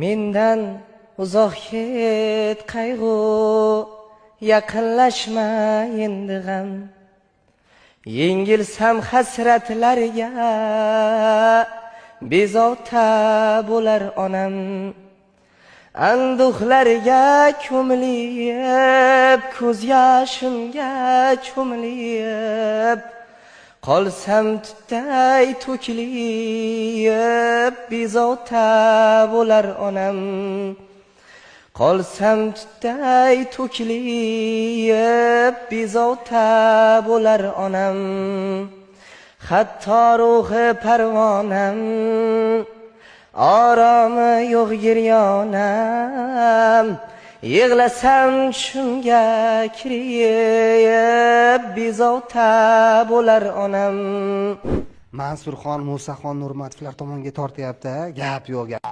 Mendan uzoq ket qayg'u, yaqinlashma endi g'am. Yengilsam hasratlarga, bezovta bo'lar onam. Anduhlarga ko'milib, ko'z yoshimga cho'milib, qolsam tutday to'kilib, bezovta bo'lar onam. Qolsam tutday to'kilib, bezovta bo'lar onam. Hatto ruhi parvonam, oromi yo'q giryonam. Yig'lasam shunga kirib, bezovta bo'lar onam. Mansurxon Musaxon Nurmatovlar tomonga tortyapti, gap yo'q gap.